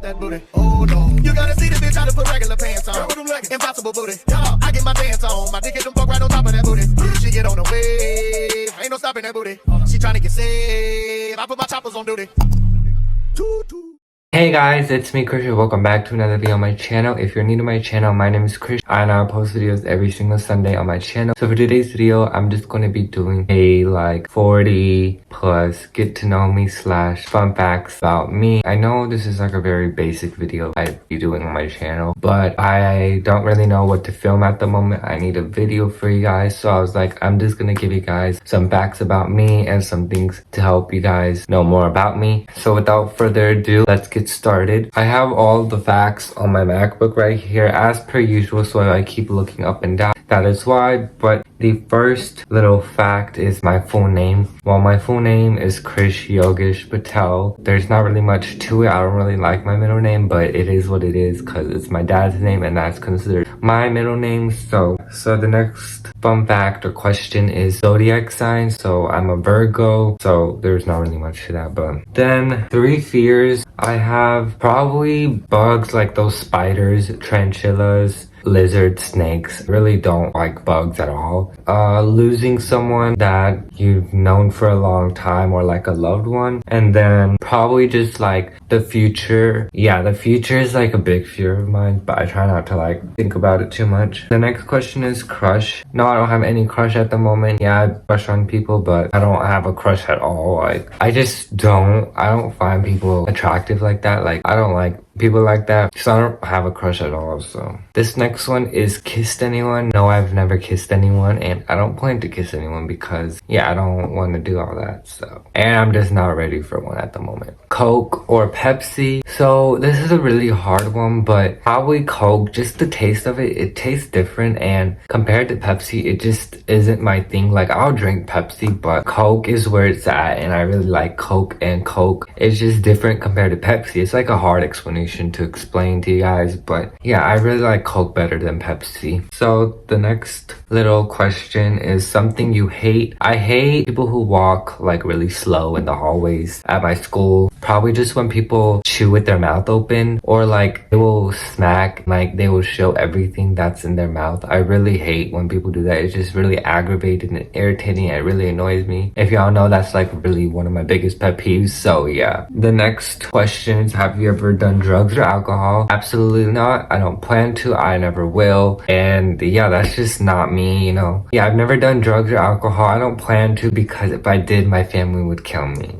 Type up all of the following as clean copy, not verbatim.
that booty. Oh no, you gotta see the bitch how to put regular pants on. Impossible booty. Yeah, I get my dance on. My dick hit them fuck right on top of that booty. She get on the wave. Ain't no stopping that booty. She tryna get saved. I put my choppers on duty. Hey guys, it's me Krish and welcome back to another video on my channel. If you're new to my channel, my name is Krish and I post videos every single Sunday on my channel. So for today's video, I'm just going to be doing a 40 plus get to know me / fun facts about me. I know this is like a very basic video I'd be doing on my channel, but I don't really know what to film at the moment. I need a video for you guys, so I was like, I'm just gonna give you guys some facts about me and some things to help you guys know more about me. So without further ado, let's get started. I have all the facts on my MacBook right here as per usual, so I keep looking up and down. That is why. But the first little fact is my full name. Well, my full name is Krish Yogesh Patel. There's not really much to it. I don't really like my middle name, but it is what it is because it's my dad's name and that's considered my middle name. So the next fun fact or question is zodiac sign. So I'm a Virgo, so there's not really much to that. But then 3 fears I have, probably bugs like those spiders, tarantulas, lizards, snakes. Really don't like bugs at all. Losing someone that you've known for a long time or like a loved one. And then probably just like the future. Yeah, the future is like a big fear of mine, but I try not to like think about it too much. The next question is crush. No, I don't have any crush at the moment. Yeah, I crush on people, but I don't have a crush at all. Like I don't find people attractive like that. Like I don't like people like that, so I don't have a crush at all. So this next one is kissed anyone. No, I've never kissed anyone, and I don't plan to kiss anyone because yeah, I don't want to do all that. So, and I'm just not ready for one at the moment. Coke or Pepsi? So this is a really hard one, but probably Coke. Just the taste of it tastes different, and compared to Pepsi, it just isn't my thing. Like I'll drink Pepsi, but Coke is where it's at, and I really like Coke, and Coke is just different compared to Pepsi. It's like a hard explanation to explain to you guys, but yeah, I really like Coke better than Pepsi. So the next little question is something you hate. I hate people who walk like really slow in the hallways at my school. Probably just when people chew with their mouth open, or like they will smack, like they will show everything that's in their mouth. I really hate when people do that. It's just really aggravating and irritating. It really annoys me. If y'all know, that's like really one of my biggest pet peeves. So yeah. The next question is, have you ever done drugs or alcohol? Absolutely not. I don't plan to. I never will. And yeah, that's just not me, you know. Yeah, I've never done drugs or alcohol. I don't plan to because if I did, my family would kill me.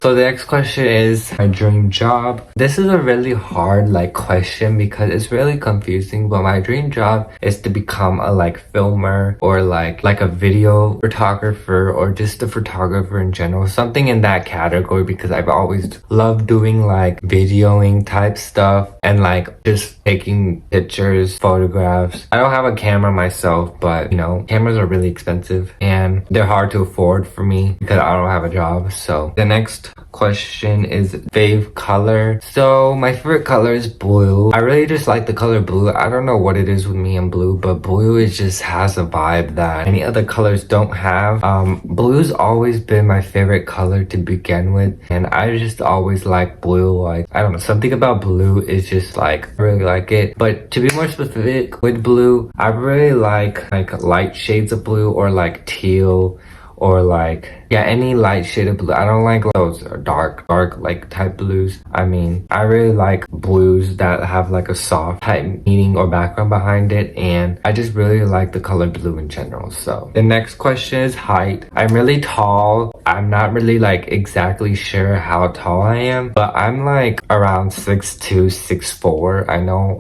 So the next question is my dream job. This is a really hard question because it's really confusing, but my dream job is to become a filmer or like a video photographer or just a photographer in general, something in that category, because I've always loved doing videoing type stuff and just taking pictures, photographs. I don't have a camera myself, but you know, cameras are really expensive and they're hard to afford for me because I don't have a job. So the next question is Fave color. So my favorite color is blue. I really just like the color blue. I don't know what it is with me and blue, but blue just has a vibe that any other colors don't have. Blue's always been my favorite color to begin with, and I just always like blue. I don't know, something about blue is just I really like it. But to be more specific with blue, I really like light shades of blue or teal or any light shade of blue. I don't like those dark type blues. I mean, I really like blues that have a soft type meaning or background behind it, and I just really like the color blue in general. So the next question is height. I'm really tall. I'm not really exactly sure how tall I am, but I'm around 6'2", 6'4". I know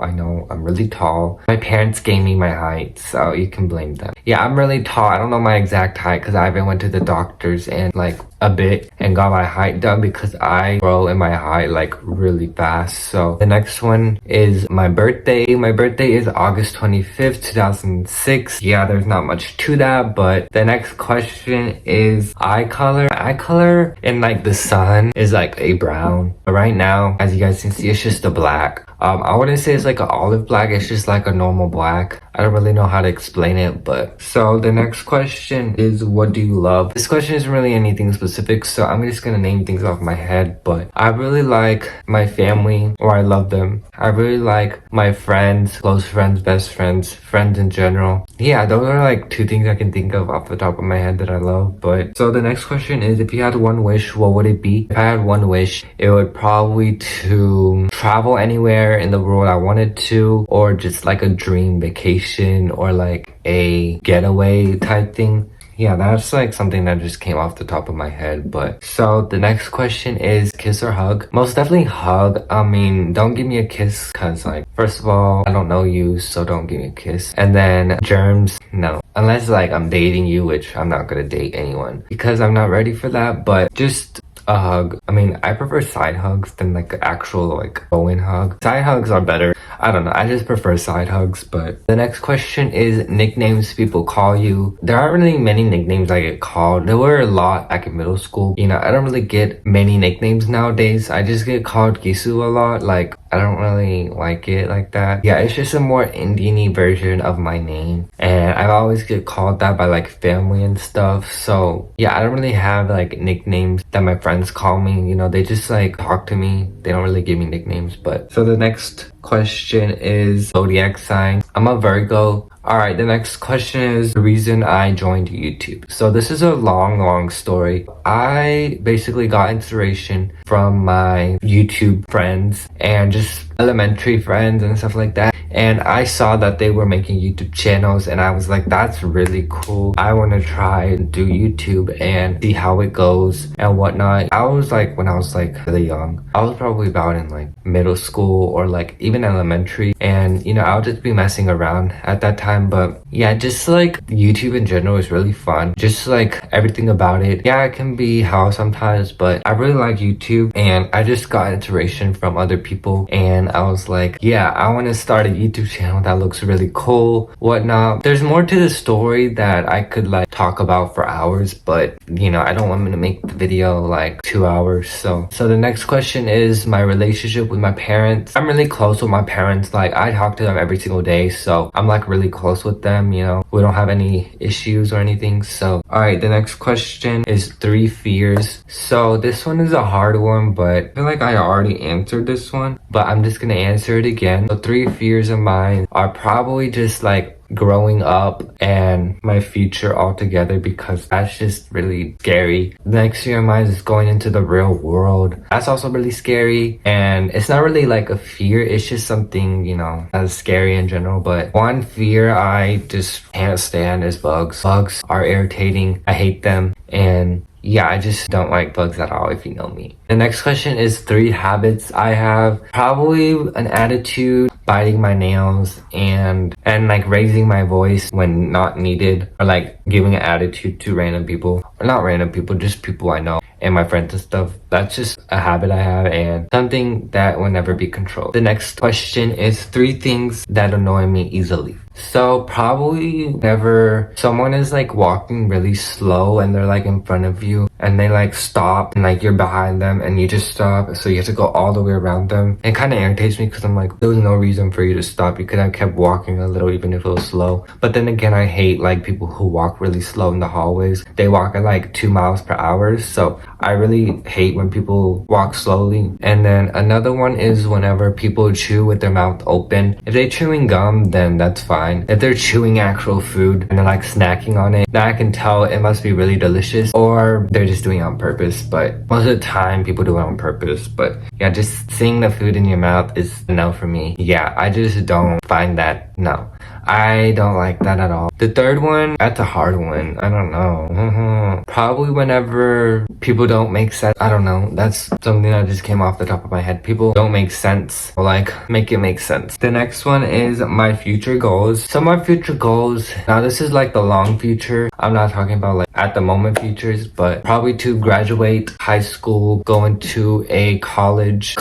I'm really tall. My parents gave me my height, so you can blame them. Yeah, I'm really tall. I don't know my exact height because I haven't went to the doctors and a bit and got my height done because I grow in my height really fast. So the next one is my birthday. My birthday is August 25th, 2006. Yeah, there's not much to that, but the next question is eye color. Eye color in the sun is a brown, but right now, as you guys can see, it's just a black. I wouldn't say it's like an olive black, it's just like a normal black. I don't really know how to explain it, but so the next question is, what do you love? This question isn't really anything specific, so I'm just gonna name things off my head, but I really like my family, or I love them. I really like my friends, close friends, best friends, friends in general. Yeah, those are like two things I can think of off the top of my head that I love. But so the next question is, if you had one wish, what would it be? If I had one wish, it would probably to travel anywhere in the world I wanted to, or just like a dream vacation or like a getaway type thing. Yeah, that's like something that just came off the top of my head. But so the next question is, kiss or hug? Most definitely hug. I mean, don't give me a kiss because like, first of all, I don't know you, so don't give me a kiss. And then germs, no. Unless like I'm dating you, which I'm not gonna date anyone because I'm not ready for that. But just a hug. I mean, I prefer side hugs than like an actual like go-in hug. Side hugs are better. I don't know, I just prefer side hugs. But the next question is, nicknames people call you. There aren't really many nicknames I get called. There were a lot back in middle school. You know, I don't really get many nicknames nowadays. I just get called Gisu a lot. Like, I don't really like it like that. Yeah, it's just a more Indian-y version of my name. And I always get called that by like family and stuff. So yeah, I don't really have like nicknames that my friends call me. You know, they just like talk to me. They don't really give me nicknames. But so the next question is zodiac sign. I'm a Virgo. Alright, the next question is the reason I joined YouTube. So this is a long story. I basically got inspiration from my YouTube friends and just elementary friends and stuff like that. And I saw that they were making YouTube channels and I was like, that's really cool. I want to try and do YouTube and see how it goes and whatnot. I was like, when I was like really young, I was probably about in like middle school or like even elementary. And you know, I would just be messing around at that time. But yeah, just like YouTube in general is really fun. Just like everything about it. Yeah, it can be hell sometimes, but I really like YouTube and I just got inspiration from other people. And I was like, yeah, I want to start a YouTube channel that looks really cool, whatnot. There's more to the story that I could like talk about for hours, but you know, I don't want me to make the video like 2 hours. So the next question is my relationship with my parents. I'm really close with my parents. Like, I talk to them every single day, so I'm like really close with them, you know. We don't have any issues or anything. So all right, the next question is 3 fears. So this one is a hard one, but I feel like I already answered this one, but I'm just gonna answer it again. So 3 fears of mine are probably just like growing up and my future altogether, because that's just really scary. The next fear of mine is going into the real world. That's also really scary, and it's not really like a fear, it's just something, you know, that's scary in general. But one fear I just can't stand is bugs. Bugs are irritating. I hate them. And yeah, I just don't like bugs at all, if you know me. The next question is 3 habits I have. Probably an attitude, biting my nails, and like raising my voice when not needed, or like giving an attitude to random people. Or not random people, just people I know and my friends and stuff. That's just a habit I have and something that will never be controlled. The next question is 3 things that annoy me easily. So probably whenever someone is like walking really slow and they're like in front of you and they like stop and like you're behind them and you just stop, so you have to go all the way around them. It kind of irritates me because I'm like, there was no reason for you to stop. You could have kept walking a little even if it was slow. But then again, I hate like people who walk really slow in the hallways. They walk at like 2 miles per hour, so I really hate when people walk slowly. And then another one is whenever people chew with their mouth open. If they're chewing gum, then that's fine. If they're chewing actual food and they're like snacking on it, then I can tell it must be really delicious, or they're just doing it on purpose. But most of the time people do it on purpose. But yeah, just seeing the food in your mouth is a no for me. Yeah, I just don't find that. No, I don't like that at all. The third one, that's a hard one. I don't know. Probably whenever people don't make sense. I don't know. That's something that just came off the top of my head. People don't make sense, or like make it make sense. The next one is my future goals. So my future goals, now this is like the long future. I'm not talking about like at the moment futures, but probably to graduate high school, go into a college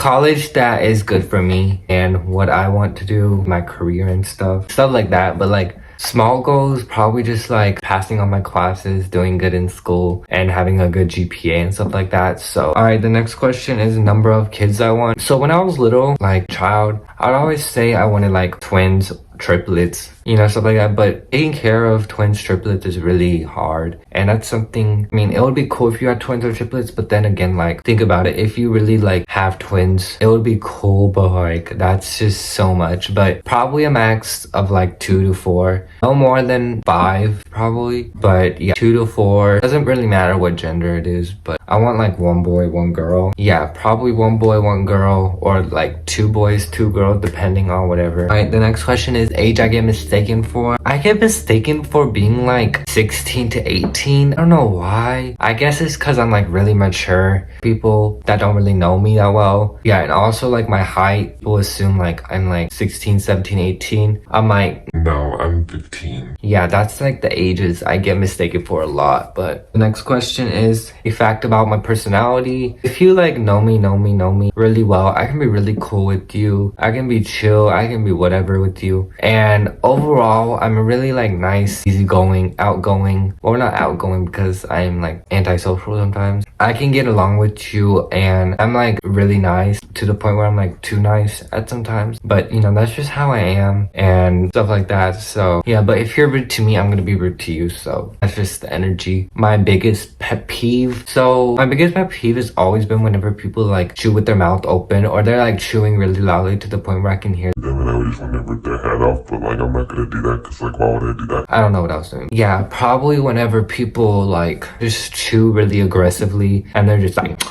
that is good for me and what I want to do, my career and stuff like that. But like Small goals, probably just like passing on my classes, doing good in school, and having a good GPA and stuff like that. So, alright, the next question is the number of kids I want. So when I was little, like child, I'd always say I wanted like twins, triplets, you know, stuff like that. But taking care of twins, triplets is really hard. And that's something, I mean, it would be cool if you had twins or triplets, but then again, like, think about it. If you really like have twins, it would be cool, but like, that's just so much. But probably a max of like 2 to 4. No more than 5, probably. But yeah, 2 to 4. Doesn't really matter what gender it is, but I want like 1 boy, 1 girl. Yeah, probably 1 boy, 1 girl, or like 2 boys, 2 girls, depending on whatever. Alright, the next question is age I get mistaken for. I get mistaken for being like 16 to 18. I don't know why. I guess it's because I'm like really mature. People that don't really know me that well. Yeah, and also like my height will assume like I'm like 16, 17, 18. I'm like, no, I'm 15. Yeah, that's like the ages I get mistaken for a lot. But the next question is a fact about my personality. If you like know me really well, I can be really cool with you. I can be chill. I can be whatever with you. And overall, I'm really like nice, easygoing, outgoing. Well, not outgoing because I'm like antisocial sometimes. I can get along with you and I'm like really nice to the point where I'm like too nice at sometimes. But you know, that's just how I am and stuff like that. So yeah, but if you're rude to me, I'm gonna be rude to you. So that's just the energy. My biggest pet peeve. So my biggest pet peeve has always been whenever people like chew with their mouth open or they're like chewing really loudly to the point where I can hear them. And I would just want to rip their head off, but like I'm not gonna do that because like why would I do that? I don't know what I was doing. Yeah, probably whenever people like just chew really aggressively and they're just like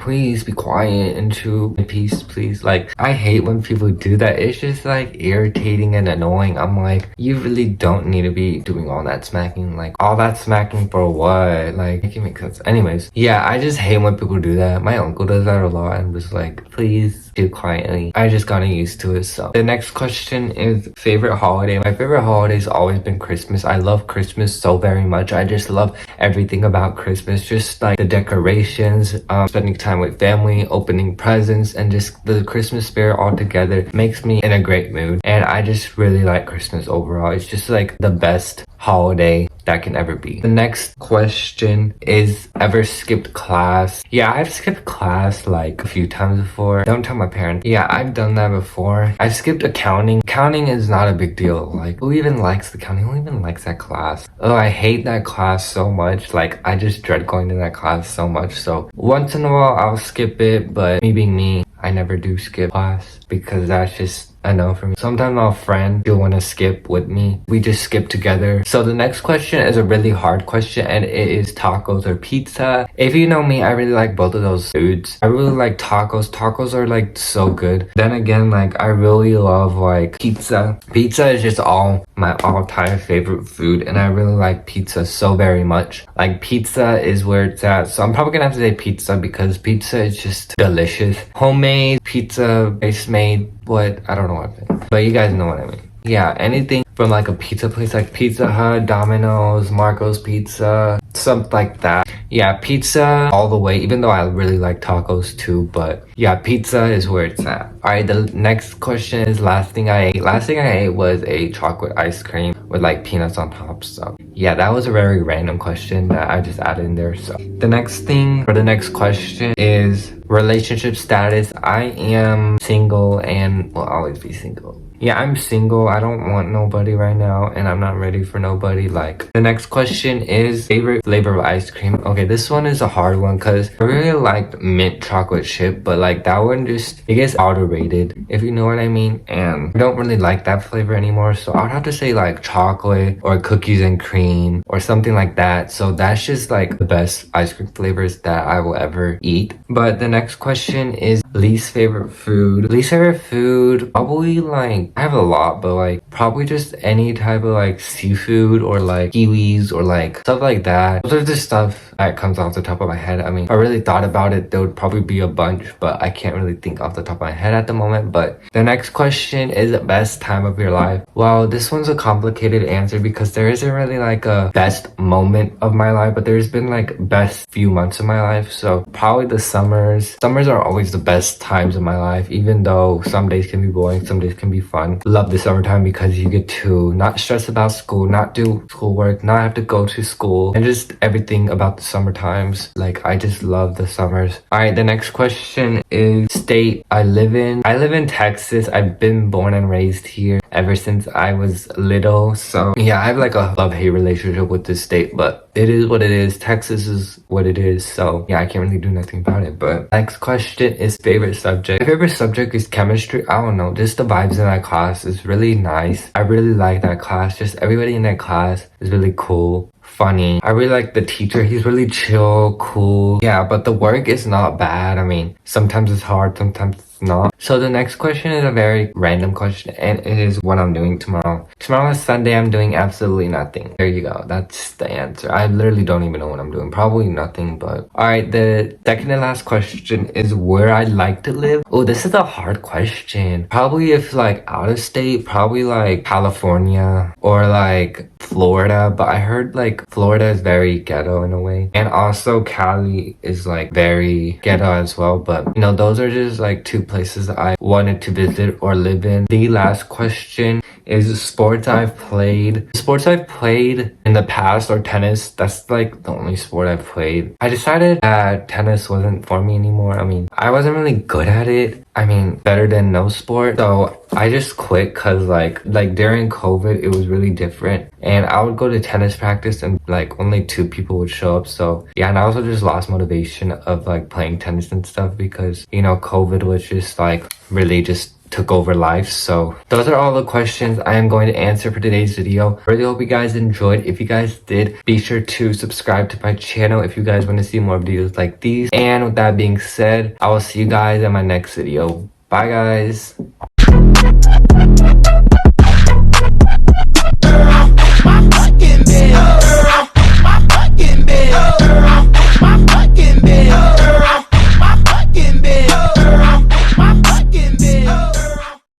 please be quiet and chew in peace, please. Like, I hate when people do that. It's just like irritating and annoying. I'm like, you really don't need to be doing all that smacking. Like, all that smacking for what? Like, it can make sense. Anyways, yeah, I just hate when people do that. My uncle does that a lot. I'm just like, please do quietly. I just gotten used to it. So the next question is favorite holiday. My favorite holiday has always been Christmas. I love Christmas so very much. I just love everything about Christmas. Just like the decorations, spending time with family, opening presents, and just the Christmas spirit all together makes me in a great mood. And I just really like Christmas overall. It's just like the best holiday that can ever be. The next question is ever skipped class. Yeah, I've skipped class like a few times before. Don't tell my parents. Yeah, I've done that before. I've skipped accounting. Accounting is not a big deal. Like, who even likes accounting? Who even likes that class? Oh, I hate that class so much. Like, I just dread going to that class so much. So once in a while I'll skip it, but me being me, I never do skip class because that's just a no for me. Sometimes my friend will want to skip with me. We just skip together. So the next question is a really hard question and it is tacos or pizza. If you know me, I really like both of those foods. I really like tacos. Tacos are like so good. Then again, like I really love like pizza. Pizza is just my all-time favorite food and I really like pizza so very much. Like pizza is where it's at. So I'm probably gonna have to say pizza because pizza is just delicious. Homemade pizza, base made, what? I don't know what I mean. But you guys know what I mean. Yeah, anything from like a pizza place like Pizza Hut, Domino's, Marco's Pizza, something like that. Yeah, pizza all the way, even though I really like tacos too, but yeah, pizza is where it's at. Alright, the next question is last thing I ate. Last thing I ate was a chocolate ice cream with like peanuts on top. So yeah, that was a very random question that I just added in there. So the next thing for the next question is relationship status. I am single and will always be single. Yeah, I'm single. I don't want nobody right now and I'm not ready for nobody. Like, the next question is favorite flavor of ice cream. Okay, this one is a hard one because I really liked mint chocolate chip, but like that one just, it gets underrated, if you know what I mean. And I don't really like that flavor anymore. So I would have to say like chocolate or cookies and cream or something like that. So that's just like the best ice cream flavors that I will ever eat. But the next question is least favorite food. Least favorite food, probably like, I have a lot, but like probably just any type of like seafood or like kiwis or like stuff like that. Those are the stuff I that comes off the top of my head. I mean, if I really thought about it, there would probably be a bunch, but I can't really think off the top of my head at the moment. But the next question is best time of your life. Well, this one's a complicated answer because there isn't really like a best moment of my life, but there's been like best few months of my life. So probably the summers. Summers are always the best times of my life, even though some days can be boring, some days can be fun. Love the summertime because you get to not stress about school, not do schoolwork, not have to go to school, and just everything about the summer times. Like, I just love the summers. All right, the next question is state I live in. I live in Texas. I've been born and raised here ever since I was little. So yeah, I have like a love-hate relationship with this state, but it is what it is. Texas is what it is. So yeah, I can't really do nothing about it. But next question is favorite subject. My favorite subject is chemistry. I don't know, just the vibes in that class is really nice. I really like that class. Just everybody in that class is really cool, funny. I really like the teacher. He's really chill, cool. Yeah, but the work is not bad. I mean, sometimes it's hard, sometimes it's not. So the next question is a very random question, and it is what I'm doing tomorrow. Tomorrow is Sunday. I'm doing absolutely nothing. There you go. That's the answer. I literally don't even know what I'm doing. Probably nothing, but all right. The second and last question is where I'd like to live. Oh, this is a hard question. Probably if like out of state, probably like California or like Florida, but I heard like Florida is very ghetto in a way, and also Cali is like very ghetto as well. But you know, those are just like two places I wanted to visit or live in. The last question is sports I've played. Sports I've played in the past or tennis. That's like the only sport I've played. I decided that tennis wasn't for me anymore. I mean, I wasn't really good at it. I mean, better than no sport. So I just quit because like during COVID, it was really different. And I would go to tennis practice and like only 2 people would show up. So yeah, and I also just lost motivation of like playing tennis and stuff because, you know, COVID was just like really just took over life. So those are all the questions I am going to answer for today's video. I really hope you guys enjoyed. If you guys did, be sure to subscribe to my channel if you guys want to see more videos like these. And with that being said, I will see you guys in my next video. Bye guys.